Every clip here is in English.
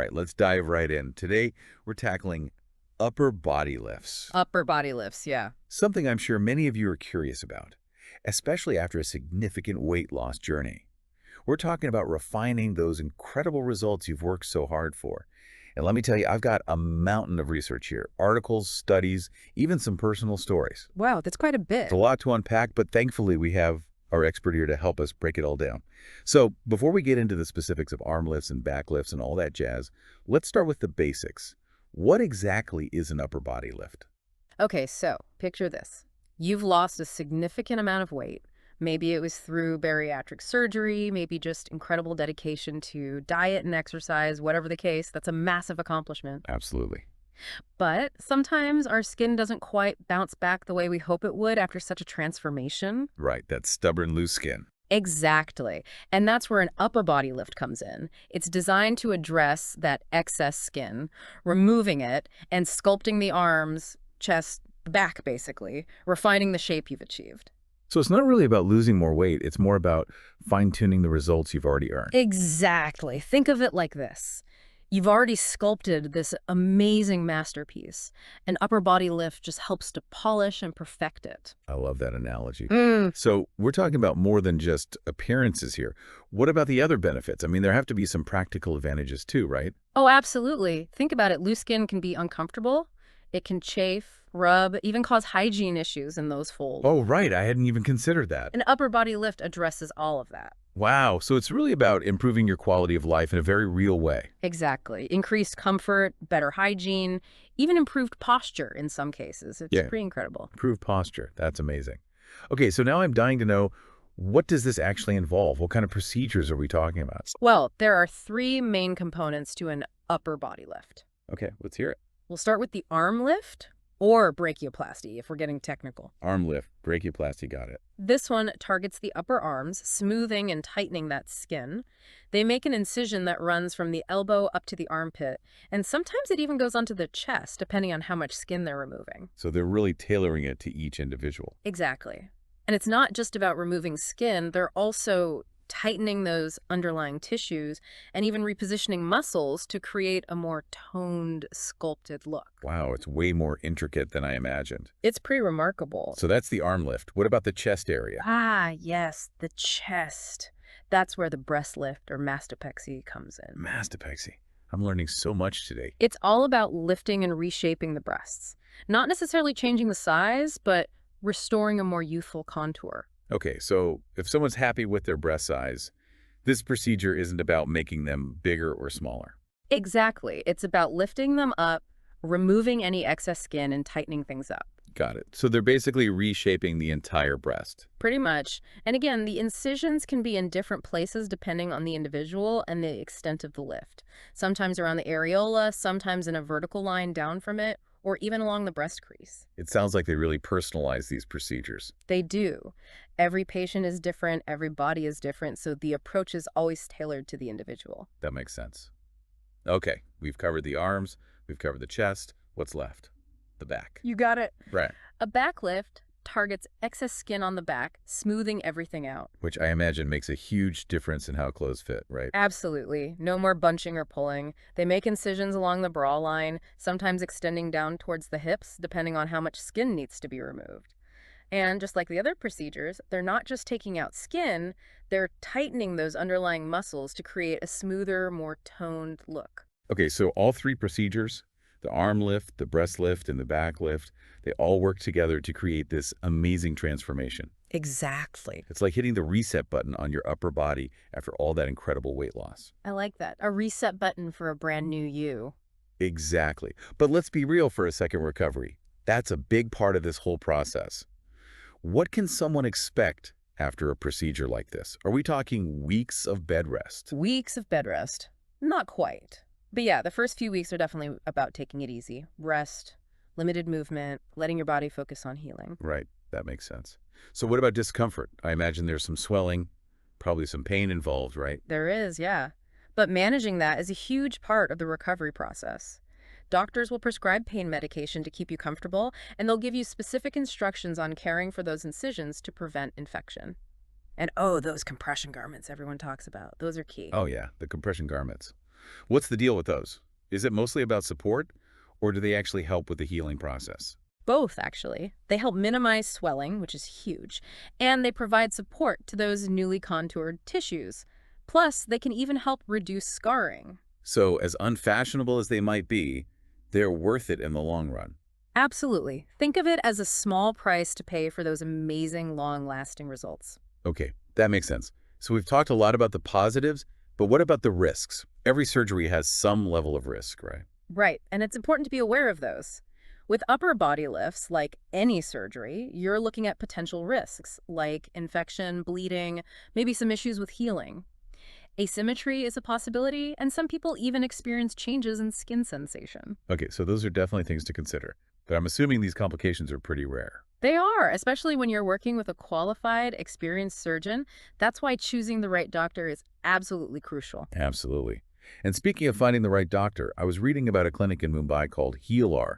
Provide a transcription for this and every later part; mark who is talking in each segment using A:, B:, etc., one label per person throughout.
A: right, let's dive right in. Today, we're tackling upper body lifts,
B: Upper body lifts, yeah.
A: something I'm sure many of you are curious about, especially after a significant weight loss journey. We're talking about refining those incredible results you've worked so hard for. And let me tell you, I've got a mountain of research here, articles, studies, even some personal stories.
B: Wow, that's quite a
A: It's
B: bit.
A: a lot to unpack, but thankfully we have our expert here to help us break it all down. So before we get into the specifics of arm lifts and back lifts and all that jazz, let's start with the basics. What exactly is an upper body lift?
B: Okay, so picture this. You've lost a significant amount of weight. Maybe it was through bariatric surgery, maybe just incredible dedication to diet and exercise, whatever the case. That's a massive accomplishment.
A: Absolutely.
B: But sometimes our skin doesn't quite bounce back the way we hope it would after such a transformation.
A: Right, that stubborn loose skin.
B: Exactly. And that's where an upper body lift comes in. It's designed to address that excess skin, removing it and sculpting the arms, chest, back, basically, refining the shape you've achieved.
A: So it's not really about losing more weight, it's more about fine-tuning the results you've already earned.
B: Exactly. Think of it like this. You've already sculpted this amazing masterpiece. An upper body lift just helps to polish and perfect it.
A: I love that analogy.
B: Mm.
A: So we're talking about more than just appearances here. What about the other benefits? I mean, there have to be some practical advantages too, right?
B: Oh, absolutely. Think about it. Loose skin can be uncomfortable. It can chafe, rub, even cause hygiene issues in those folds.
A: Oh, right. I hadn't even considered that.
B: An upper body lift addresses all of that.
A: Wow. So it's really about improving your quality of life in a very real way.
B: Exactly. Increased comfort, better hygiene, even improved posture in some cases. It's
A: Yeah.
B: pretty incredible.
A: Improved posture. That's amazing. Okay, so now I'm dying to know, what does this actually involve? What kind of procedures are we talking about?
B: Well, there are three main components to an upper body lift.
A: Okay, let's hear it.
B: We'll start with the arm lift or brachioplasty if we're getting technical.
A: Arm lift, brachioplasty, got it.
B: This one targets the upper arms, smoothing and tightening that skin. They make an incision that runs from the elbow up to the armpit, and sometimes it even goes onto the chest, depending on how much skin they're removing.
A: So they're really tailoring it to each individual.
B: Exactly. And it's not just about removing skin, they're also tightening those underlying tissues and even repositioning muscles to create a more toned, sculpted look.
A: Wow, it's way more intricate than I imagined.
B: It's pretty remarkable.
A: So that's the arm lift. What about the chest area?
B: Ah, yes, the chest. That's where the breast lift or mastopexy comes in.
A: Mastopexy. I'm learning so much today.
B: It's all about lifting and reshaping the breasts. Not necessarily changing the size, but restoring a more youthful contour.
A: Okay, so if someone's happy with their breast size, this procedure isn't about making them bigger or smaller.
B: Exactly. It's about lifting them up, removing any excess skin, and tightening things up.
A: Got it. So they're basically reshaping the entire breast.
B: Pretty much. And again, the incisions can be in different places depending on the individual and the extent of the lift. Sometimes around the areola, sometimes in a vertical line down from it, or even along the breast crease.
A: It sounds like they really personalize these procedures.
B: They do. Every patient is different, every body is different, so the approach is always tailored to the individual.
A: That makes sense. Okay, we've covered the arms, we've covered the chest. What's left? The back.
B: You got it.
A: Right.
B: A back lift targets excess skin on the back, smoothing everything out.
A: Which I imagine makes a huge difference in how clothes fit, right?
B: Absolutely. No more bunching or pulling. They make incisions along the bra line, sometimes extending down towards the hips, depending on how much skin needs to be removed. And just like the other procedures, they're not just taking out skin, they're tightening those underlying muscles to create a smoother, more toned look.
A: Okay, so all three procedures, the arm lift, the breast lift, and the back lift, they all work together to create this amazing transformation.
B: Exactly.
A: It's like hitting the reset button on your upper body after all that incredible weight loss.
B: I like that. A reset button for a brand new you.
A: Exactly. But let's be real for a second, recovery. That's a big part of this whole process. What can someone expect after a procedure like this? Are we talking weeks of bed rest?
B: Weeks of bed rest. Not quite. But yeah, the first few weeks are definitely about taking it easy. Rest, limited movement, letting your body focus on healing.
A: Right, that makes sense. So what about discomfort? I imagine there's some swelling, probably some pain involved, right?
B: There is, yeah. But managing that is a huge part of the recovery process. Doctors will prescribe pain medication to keep you comfortable, and they'll give you specific instructions on caring for those incisions to prevent infection. And oh, those compression garments everyone talks about. Those are key.
A: Oh yeah, the compression garments. What's the deal with those? Is it mostly about support, or do they actually help with the healing process?
B: Both, actually. They help minimize swelling, which is huge, and they provide support to those newly contoured tissues. Plus, they can even help reduce scarring.
A: So, as unfashionable as they might be, they're worth it in the long run.
B: Absolutely. Think of it as a small price to pay for those amazing, long-lasting results.
A: Okay, that makes sense. So we've talked a lot about the positives, but what about the risks? Every surgery has some level of risk, right?
B: Right, and it's important to be aware of those. With upper body lifts, like any surgery, you're looking at potential risks, like infection, bleeding, maybe some issues with healing. Asymmetry is a possibility, and some people even experience changes in skin sensation.
A: Okay, so those are definitely things to consider. But I'm assuming these complications are pretty rare.
B: They are, especially when you're working with a qualified, experienced surgeon. That's why choosing the right doctor is absolutely crucial.
A: Absolutely. And speaking of finding the right doctor, I was reading about a clinic in Mumbai called HealR.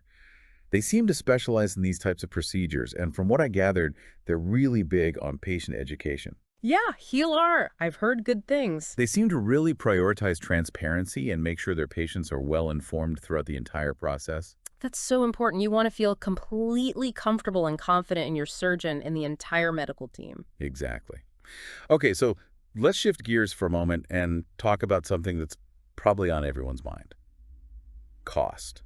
A: They seem to specialize in these types of procedures, and from what I gathered, they're really big on patient education.
B: Yeah, HealR. I've heard good things.
A: They seem to really prioritize transparency and make sure their patients are well informed throughout the entire process.
B: That's so important. You want to feel completely comfortable and confident in your surgeon and the entire medical team.
A: Exactly. Okay, so let's shift gears for a moment and talk about something that's probably on everyone's mind. Cost.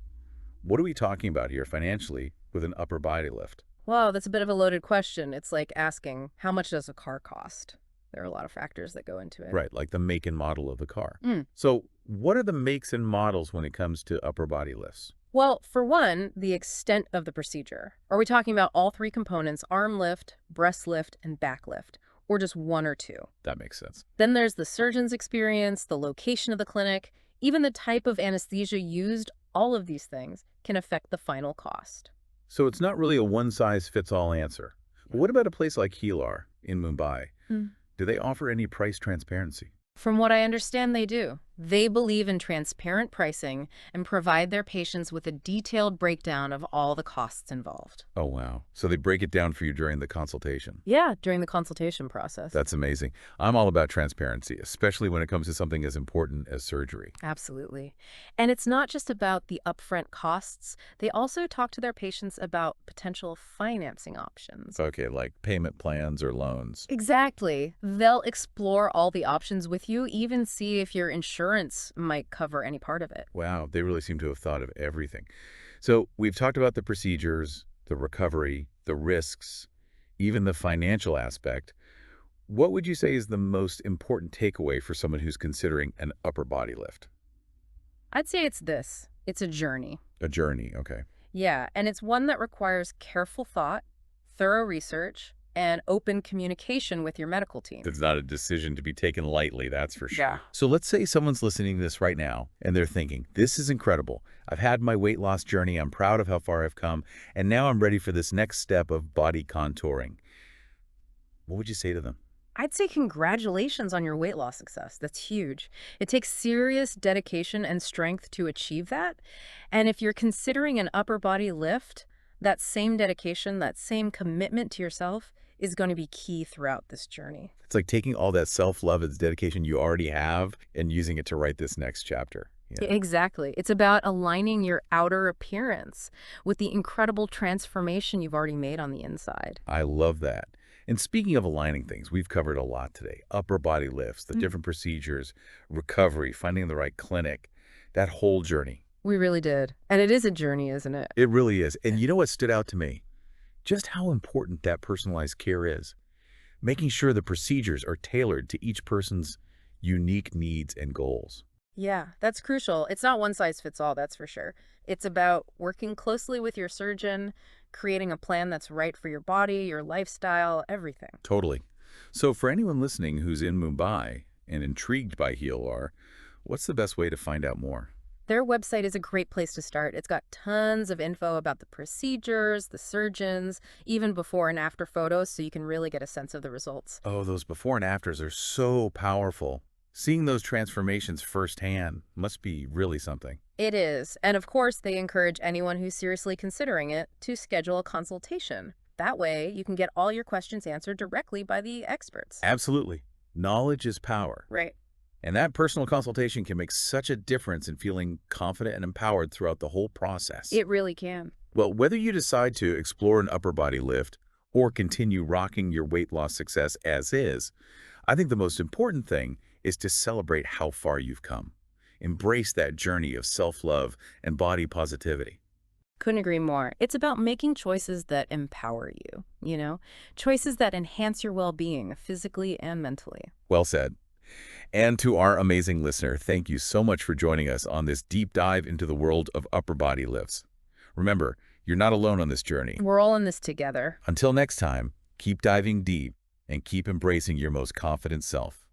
A: What are we talking about here financially with an upper body lift?
B: Wow, that's a bit of a loaded question. It's like asking, how much does a car cost? There are a lot of factors that go into it.
A: Right, like the make and model of the car.
B: Mm.
A: So what are the makes and models when it comes to upper body lifts?
B: Well, for one, the extent of the procedure. Are we talking about all three components, arm lift, breast lift, and back lift, or just one or two?
A: That makes sense.
B: Then there's the surgeon's experience, the location of the clinic, even the type of anesthesia used. All of these things can affect the final cost.
A: So it's not really a one-size-fits-all answer. But what about a place like HealR in Mumbai?
B: Hmm.
A: Do they offer any price transparency?
B: From what I understand, they do. They believe in transparent pricing and provide their patients with a detailed breakdown of all the costs involved.
A: Oh, wow. So they break it down for you during the consultation.
B: Yeah, during the consultation process.
A: That's amazing. I'm all about transparency, especially when it comes to something as important as surgery.
B: Absolutely. And it's not just about the upfront costs. They also talk to their patients about potential financing options.
A: Okay, like payment plans or loans.
B: Exactly. They'll explore all the options with you, even see if your insurance might cover any part of it.
A: Wow, they really seem to have thought of everything. So we've talked about the procedures, the recovery, the risks, even the financial aspect. What would you say is the most important takeaway for someone who's considering an upper body lift?
B: I'd say it's this. It's a journey.
A: A journey, okay.
B: Yeah, and it's one that requires careful thought, thorough research, and open communication with your medical team.
A: It's not a decision to be taken lightly, that's for sure.
B: Yeah.
A: So let's say someone's listening to this right now, and they're thinking, this is incredible. I've had my weight loss journey. I'm proud of how far I've come, and now I'm ready for this next step of body contouring. What would you say to them?
B: I'd say congratulations on your weight loss success. That's huge. It takes serious dedication and strength to achieve that. And if you're considering an upper body lift, that same dedication, that same commitment to yourself is going to be key throughout this journey.
A: It's like taking all that self-love and dedication you already have and using it to write this next chapter. Yeah.
B: Exactly. It's about aligning your outer appearance with the incredible transformation you've already made on the inside.
A: I love that. And speaking of aligning things, we've covered a lot today. Upper body lifts, the different procedures, recovery, finding the right clinic, that whole journey.
B: We really did. And it is a journey, isn't it?
A: It really is. And you know what stood out to me? Just how important that personalized care is. Making sure the procedures are tailored to each person's unique needs and goals.
B: Yeah, that's crucial. It's not one size fits all, that's for sure. It's about working closely with your surgeon, creating a plan that's right for your body, your lifestyle, everything.
A: Totally. So for anyone listening who's in Mumbai and intrigued by HealR, what's the best way to find out more?
B: Their website is a great place to start. It's got tons of info about the procedures, the surgeons, even before and after photos, so you can really get a sense of the results.
A: Oh, those before and afters are so powerful. Seeing those transformations firsthand must be really something.
B: It is. And of course, they encourage anyone who's seriously considering it to schedule a consultation. That way, you can get all your questions answered directly by the experts.
A: Absolutely. Knowledge is power.
B: Right.
A: And that personal consultation can make such a difference in feeling confident and empowered throughout the whole process.
B: It really can.
A: Well, whether you decide to explore an upper body lift or continue rocking your weight loss success as is, I think the most important thing is to celebrate how far you've come. Embrace that journey of self-love and body positivity.
B: Couldn't agree more. It's about making choices that empower you, choices that enhance your well-being physically and mentally.
A: Well said. And to our amazing listener, thank you so much for joining us on this deep dive into the world of upper body lifts. Remember, you're not alone on this journey.
B: We're all in this together.
A: Until next time, keep diving deep and keep embracing your most confident self.